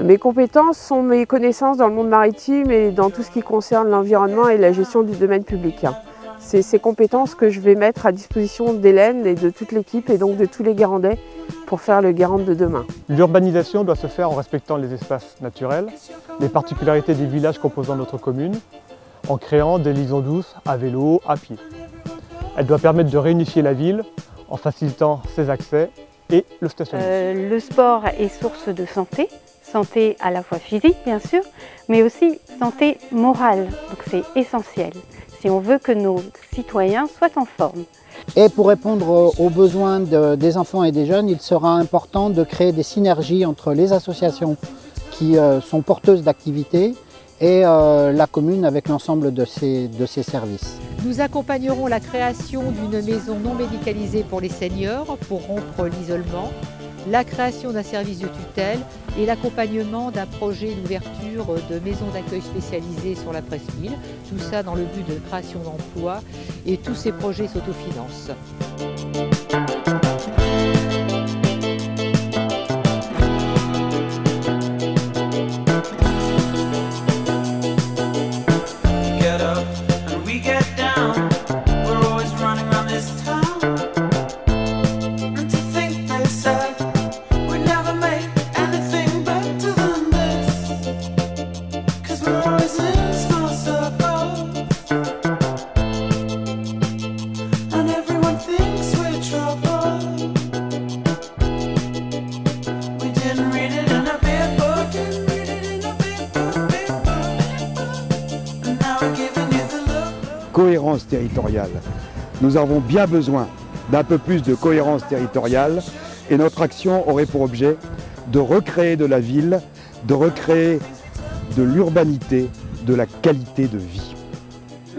Mes compétences sont mes connaissances dans le monde maritime et dans tout ce qui concerne l'environnement et la gestion du domaine public. C'est ces compétences que je vais mettre à disposition d'Hélène et de toute l'équipe et donc de tous les Guérandais pour faire le Guérande de demain. L'urbanisation doit se faire en respectant les espaces naturels, les particularités des villages composant notre commune, en créant des liaisons douces à vélo, à pied. Elle doit permettre de réunifier la ville en facilitant ses accès et le stationnement. Le sport est source de santé. Santé à la fois physique bien sûr, mais aussi santé morale, donc c'est essentiel si on veut que nos citoyens soient en forme. Et pour répondre aux besoins des enfants et des jeunes, il sera important de créer des synergies entre les associations qui sont porteuses d'activités et la commune avec l'ensemble de ses services. Nous accompagnerons la création d'une maison non médicalisée pour les seniors pour rompre l'isolement, la création d'un service de tutelle et l'accompagnement d'un projet d'ouverture de maisons d'accueil spécialisées sur la presqu'île. Tout ça dans le but de création d'emplois et tous ces projets s'autofinancent. Cohérence territoriale. Nous avons bien besoin d'un peu plus de cohérence territoriale et notre action aurait pour objet de recréer de la ville, de recréer de l'urbanité, de la qualité de vie.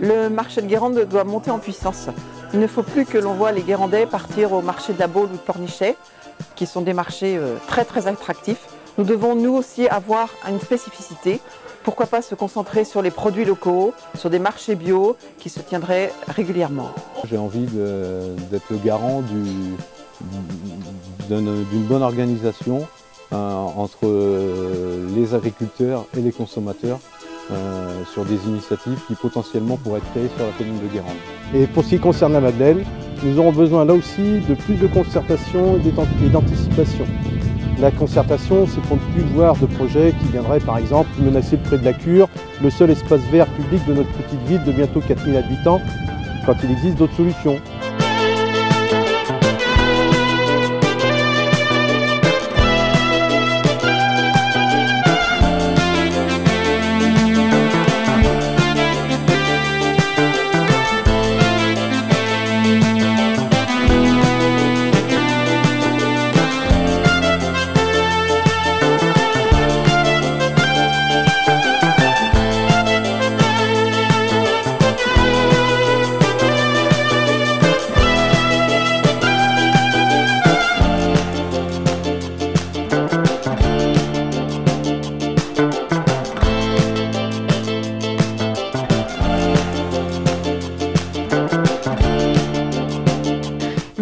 Le marché de Guérande doit monter en puissance. Il ne faut plus que l'on voit les Guérandais partir au marché de la Baule ou de Pornichet, qui sont des marchés très attractifs. Nous devons nous aussi avoir une spécificité. Pourquoi pas se concentrer sur les produits locaux, sur des marchés bio qui se tiendraient régulièrement. J'ai envie d'être le garant d'une bonne organisation entre les agriculteurs et les consommateurs sur des initiatives qui potentiellement pourraient être créées sur la commune de Guérande. Et pour ce qui concerne la Madeleine, nous aurons besoin là aussi de plus de concertation et d'anticipation. La concertation, c'est pour ne plus voir de projets qui viendraient par exemple menacer près de la Cure, le seul espace vert public de notre petite ville de bientôt 4000 habitants, quand il existe d'autres solutions.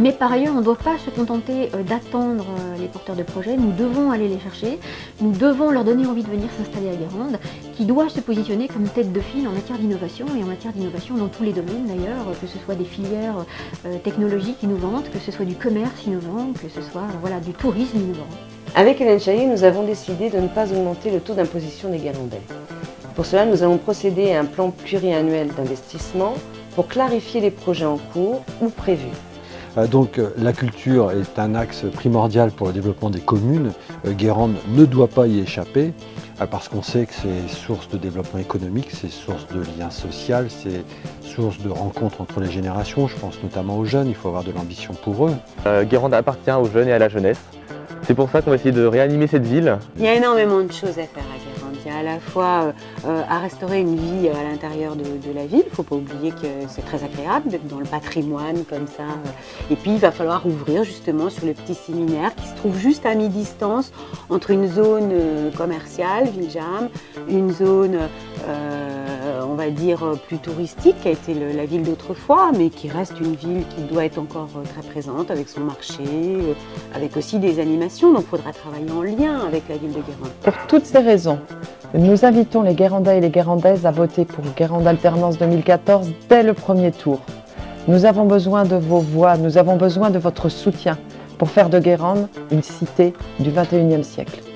Mais par ailleurs, on ne doit pas se contenter d'attendre les porteurs de projets, nous devons aller les chercher, nous devons leur donner envie de venir s'installer à Guérande, qui doit se positionner comme tête de file en matière d'innovation, et en matière d'innovation dans tous les domaines d'ailleurs, que ce soit des filières technologiques innovantes, que ce soit du commerce innovant, que ce soit du tourisme innovant. Avec Hélène Chailly, nous avons décidé de ne pas augmenter le taux d'imposition des Guérandais. Pour cela, nous allons procéder à un plan pluriannuel d'investissement pour clarifier les projets en cours ou prévus. Donc la culture est un axe primordial pour le développement des communes. Guérande ne doit pas y échapper parce qu'on sait que c'est source de développement économique, c'est source de lien social, c'est source de rencontres entre les générations. Je pense notamment aux jeunes, il faut avoir de l'ambition pour eux. Guérande appartient aux jeunes et à la jeunesse. C'est pour ça qu'on va essayer de réanimer cette ville. Il y a énormément de choses à faire à Guérande. Il y a à la fois à restaurer une vie à l'intérieur de la ville. Il ne faut pas oublier que c'est très agréable d'être dans le patrimoine comme ça. Et puis il va falloir ouvrir justement sur le petit séminaire qui se trouve juste à mi-distance entre une zone commerciale, Villjam, une zone, on va dire, plus touristique, qui a été la ville d'autrefois, mais qui reste une ville qui doit être encore très présente avec son marché, avec aussi des animations. Donc il faudra travailler en lien avec la ville de Guérande. Pour toutes ces raisons, nous invitons les Guérandais et les Guérandaises à voter pour Guérande Alternance 2014 dès le premier tour. Nous avons besoin de vos voix, nous avons besoin de votre soutien pour faire de Guérande une cité du XXIe siècle.